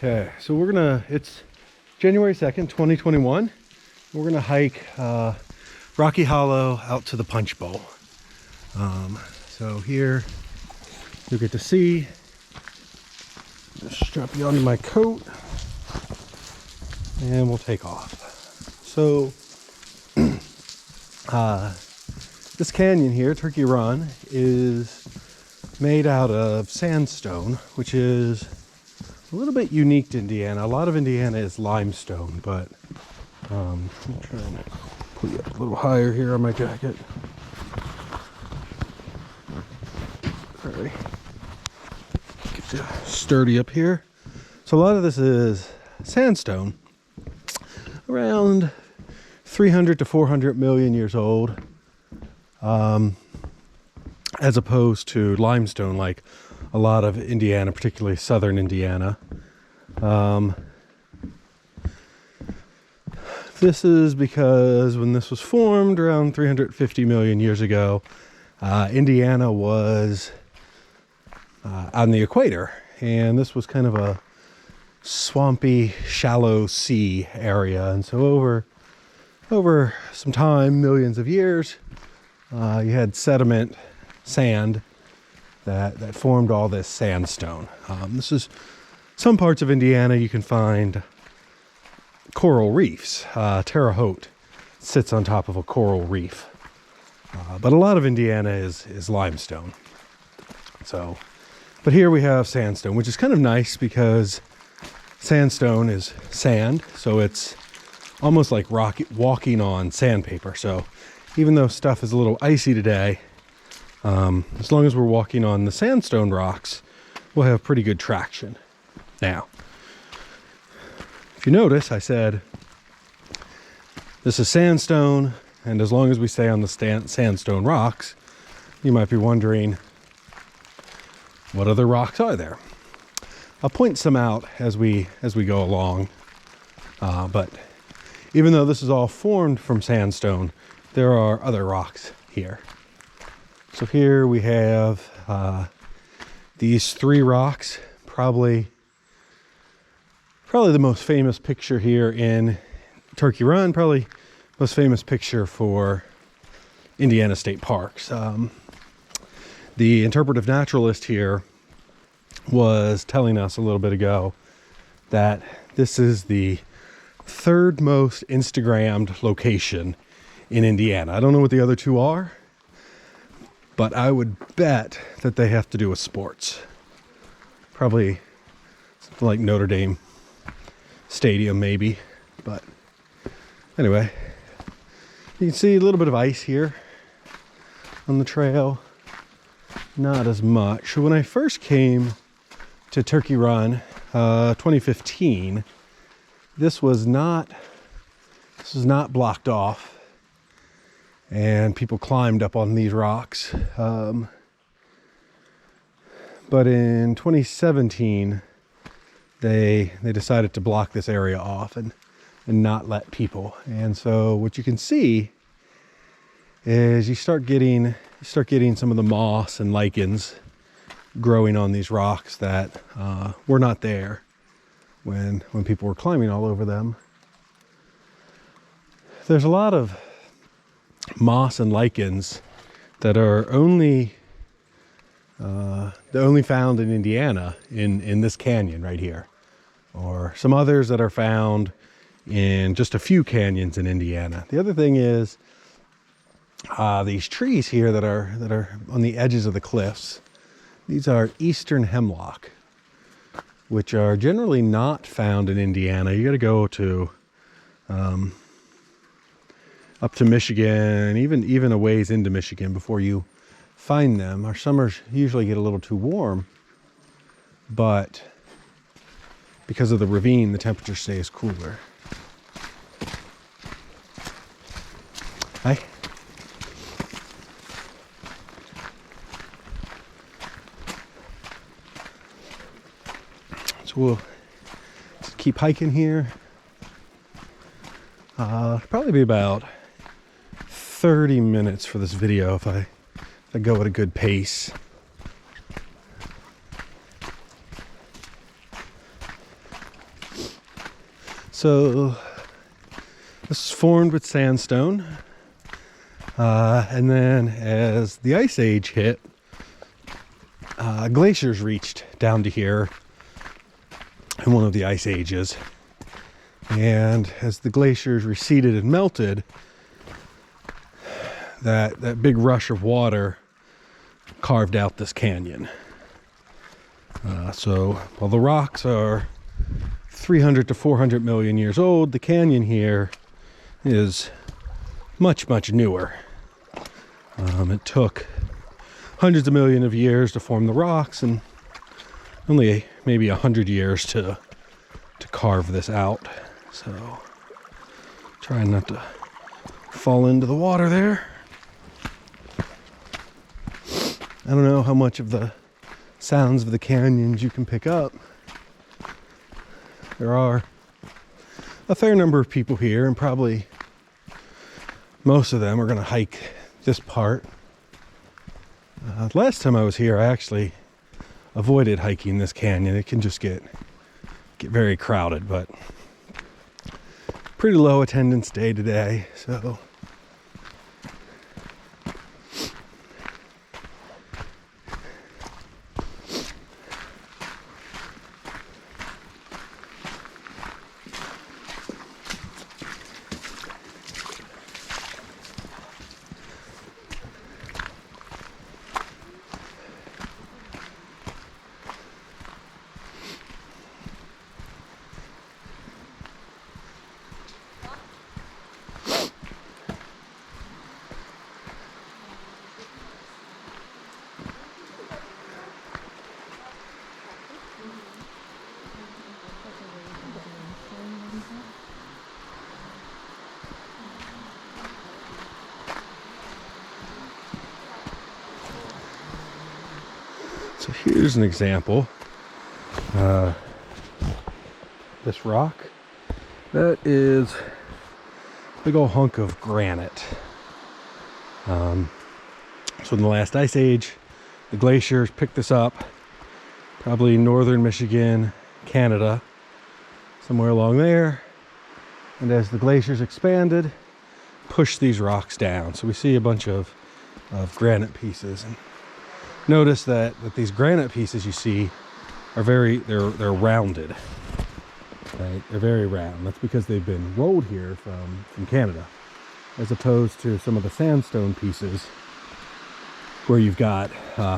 Okay, so it's January 2nd, 2021. We're gonna hike Rocky Hollow out to the Punch Bowl. So here you'll get to see. Just strap you onto my coat and we'll take off. So this canyon here, Turkey Run, is made out of sandstone, which is a little bit unique to Indiana. A lot of Indiana is limestone, but I'm trying to put you up a little higher here on my jacket. Sorry. Get you sturdy up here. So a lot of this is sandstone, around 300 to 400 million years old, as opposed to limestone like a lot of Indiana, particularly southern Indiana. This is because when this was formed around 350 million years ago, Indiana was on the equator, and this was kind of a swampy, shallow sea area. And so over some time, millions of years, you had sediment, sand, that formed all this sandstone. This is some parts of Indiana you can find coral reefs. Terre Haute sits on top of a coral reef. But a lot of Indiana is limestone. So, but here we have sandstone, which is kind of nice because sandstone is sand, so it's almost like walking on sandpaper. So even though stuff is a little icy today, as long as we're walking on the sandstone rocks, we'll have pretty good traction. Now, if you notice, I said this is sandstone, and as long as we stay on the sandstone rocks, you might be wondering, what other rocks are there? I'll point some out as we go along, but even though this is all formed from sandstone, there are other rocks here. So here we have these three rocks, probably the most famous picture here in Turkey Run, probably most famous picture for Indiana State Parks. The interpretive naturalist here was telling us a little bit ago that this is the third most Instagrammed location in Indiana. I don't know what the other two are, but I would bet that they have to do with sports. Probably something like Notre Dame Stadium, maybe. But anyway, you can see a little bit of ice here on the trail. Not as much. So when I first came to Turkey Run, 2015, this was not blocked off, and people climbed up on these rocks. But in 2017, they decided to block this area off and not let people. And so what you can see is you start getting some of the moss and lichens growing on these rocks that were not there when people were climbing all over them. There's a lot of moss and lichens that are only found in Indiana in this canyon right here, or some others that are found in just a few canyons in Indiana. The other thing is these trees here that are on the edges of the cliffs. These are eastern hemlock, which are generally not found in Indiana. You got to go to up to Michigan, even a ways into Michigan before you find them. Our summers usually get a little too warm, but because of the ravine, the temperature stays cooler. Hi. So we'll just keep hiking here. Probably be about 30 minutes for this video if I go at a good pace. So this is formed with sandstone. And then as the Ice Age hit, glaciers reached down to here in one of the ice ages. And as the glaciers receded and melted, that big rush of water carved out this canyon. So while the rocks are 300 to 400 million years old, the canyon here is much, much newer. It took hundreds of millions of years to form the rocks, and only maybe 100 years to carve this out. So trying not to fall into the water there. I don't know how much of the sounds of the canyons you can pick up. There are a fair number of people here, and probably most of them are going to hike this part. Last time I was here, I actually avoided hiking this canyon. It can just get very crowded, but pretty low attendance day today, so So here's an example. This rock, that is a big old hunk of granite. So in the last ice age, the glaciers picked this up, probably northern Michigan, Canada, somewhere along there. And as the glaciers expanded, pushed these rocks down. So we see a bunch of granite pieces. And notice that these granite pieces you see are they're rounded. Right? They're very round. That's because they've been rolled here from Canada, as opposed to some of the sandstone pieces where you've got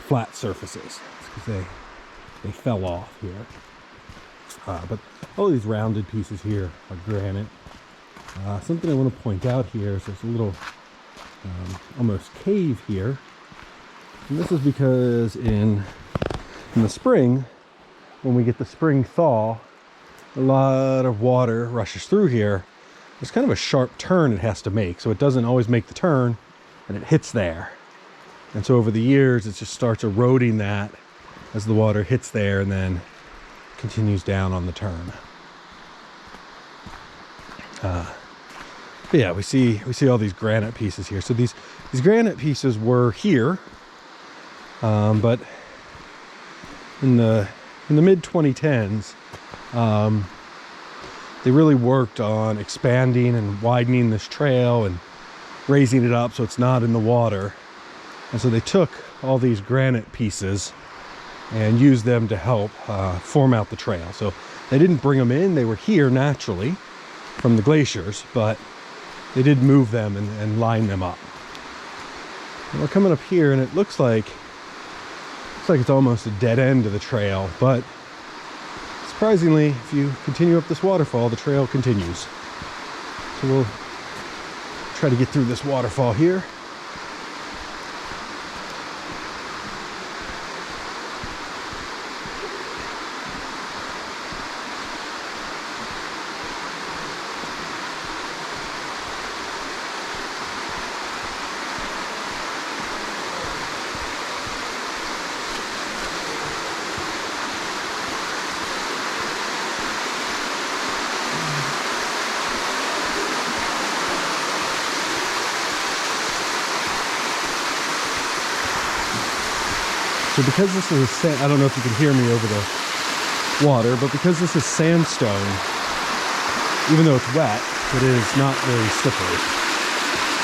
flat surfaces. It's because they fell off here. But all these rounded pieces here are granite. Something I want to point out here is there's a little almost cave here. And this is because in the spring, when we get the spring thaw, a lot of water rushes through here. There's kind of a sharp turn it has to make, so it doesn't always make the turn, and it hits there. And so over the years, it just starts eroding that as the water hits there and then continues down on the turn. But yeah, we see all these granite pieces here. So these granite pieces were here, but in the mid 2010s, they really worked on expanding and widening this trail and raising it up so it's not in the water. And so they took all these granite pieces and used them to help form out the trail. So they didn't bring them in, they were here naturally from the glaciers, but they did move them and line them up. And we're coming up here, and it looks like it's almost a dead end to the trail, but surprisingly, if you continue up this waterfall, the trail continues. So we'll try to get through this waterfall here. So because this is, I don't know if you can hear me over the water, but because this is sandstone, even though it's wet, it is not very slippery.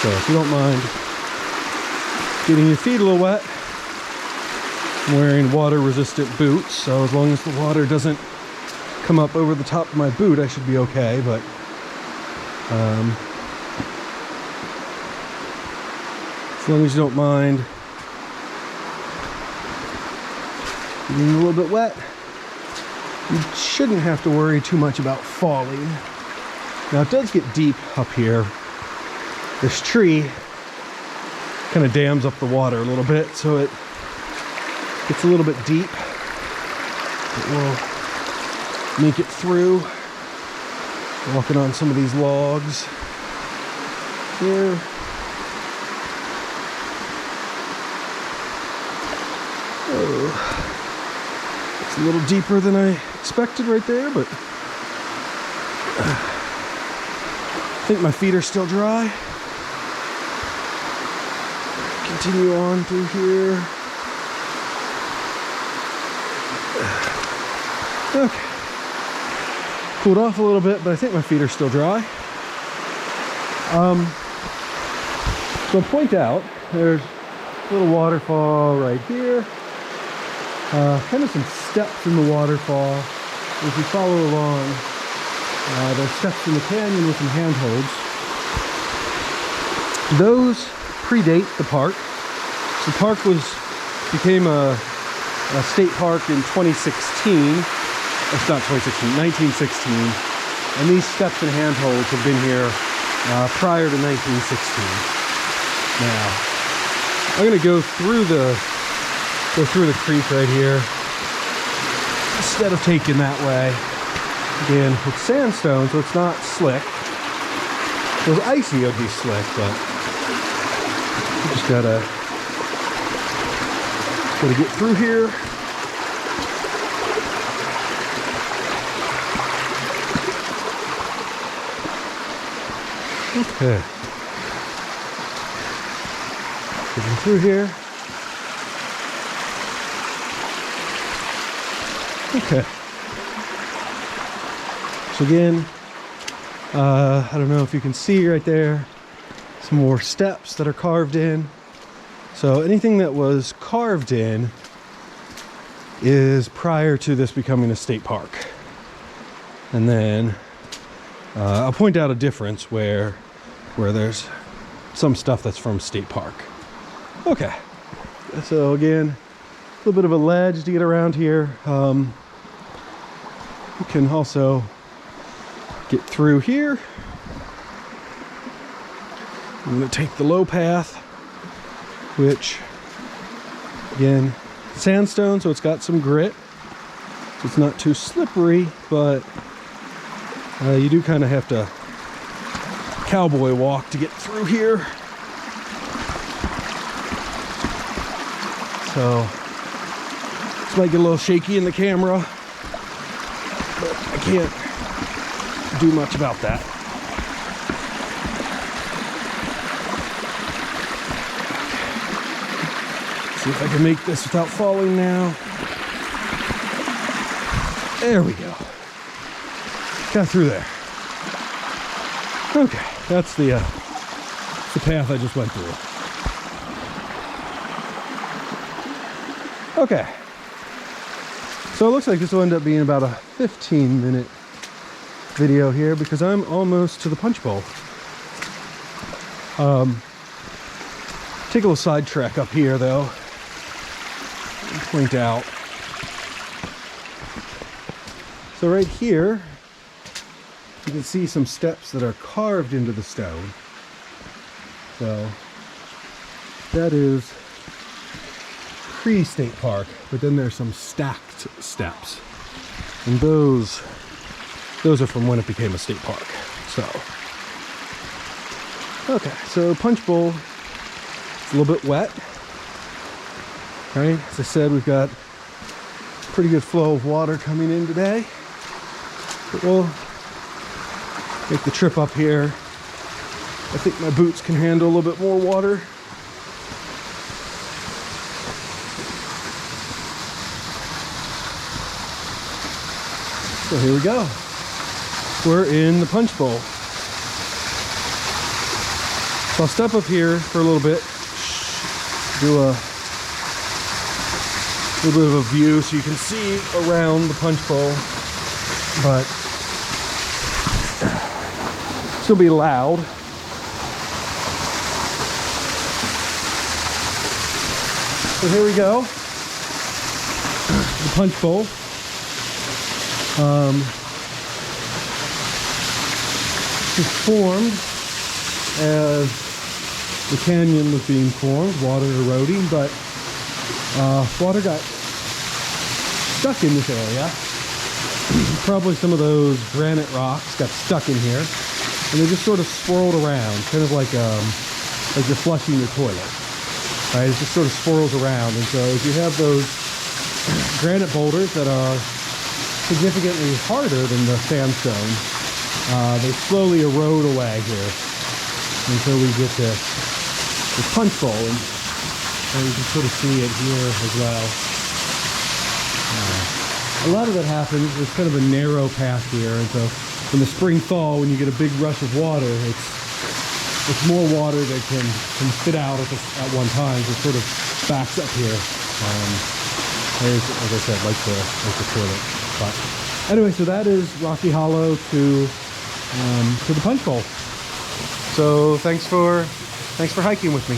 So if you don't mind getting your feet a little wet, I'm wearing water-resistant boots, so as long as the water doesn't come up over the top of my boot, I should be okay. But as long as you don't mind getting a little bit wet, you shouldn't have to worry too much about falling. Now it does get deep up here. This tree kind of dams up the water a little bit, so it gets a little bit deep. But we'll make it through. Walking on some of these logs here. Oh, it's a little deeper than I expected right there, but I think my feet are still dry. Continue on through here. Okay. Cooled off a little bit, but I think my feet are still dry. So I'll point out, there's a little waterfall right here. Kind of some steps in the waterfall. If you follow along, there's steps in the canyon with some handholds. Those predate the park. The park became a state park in 2016. It's not 2016, 1916. And these steps and handholds have been here prior to 1916. Now, I'm gonna go through the creek right here instead of taking that way. Again, it's sandstone, so it's not slick. If it was icy, it'd be slick, but you just gotta get through here. Okay. Getting through here. Okay. So again, I don't know if you can see right there, some more steps that are carved in. So anything that was carved in is prior to this becoming a state park. And then I'll point out a difference where there's some stuff that's from state park. Okay, so again, a little bit of a ledge to get around here. You can also get through here. I'm going to take the low path, which again, sandstone, so it's got some grit. So it's not too slippery, but you do kind of have to cowboy walk to get through here. So this might get a little shaky in the camera, but I can't do much about that. See if I can make this without falling now. There we go. Got through there. Okay, that's the path I just went through. Okay. So it looks like this will end up being about a 15-minute video here because I'm almost to the punch bowl. Take a little sidetrack up here though. And point out. So right here, you can see some steps that are carved into the stone. So that is pre-state park, but then there's some stacked steps. And those are from when it became a state park. So, okay, so punch bowl, it's a little bit wet. Right, as I said, we've got pretty good flow of water coming in today. But we'll make the trip up here. I think my boots can handle a little bit more water. So here we go. we're in the punch bowl. So I'll step up here for a little bit, do a little bit of a view so you can see around the punch bowl, but still be loud. So here we go, the punch bowl. It was formed as the canyon was being formed, water eroding, but water got stuck in this area. Probably some of those granite rocks got stuck in here, and they just sort of swirled around, kind of like you're flushing your toilet. Right? It just sort of swirls around, and so if you have those granite boulders that are significantly harder than the sandstone, they slowly erode away here until we get to the punch bowl, and you can sort of see it here as well. A lot of that happens, there's kind of a narrow path here, and so in the spring thaw, when you get a big rush of water, it's more water that can spit out at one time, so it sort of backs up here. There's, as I said, like the toilet. But anyway, so that is Rocky Hollow to the punch bowl. So thanks for hiking with me.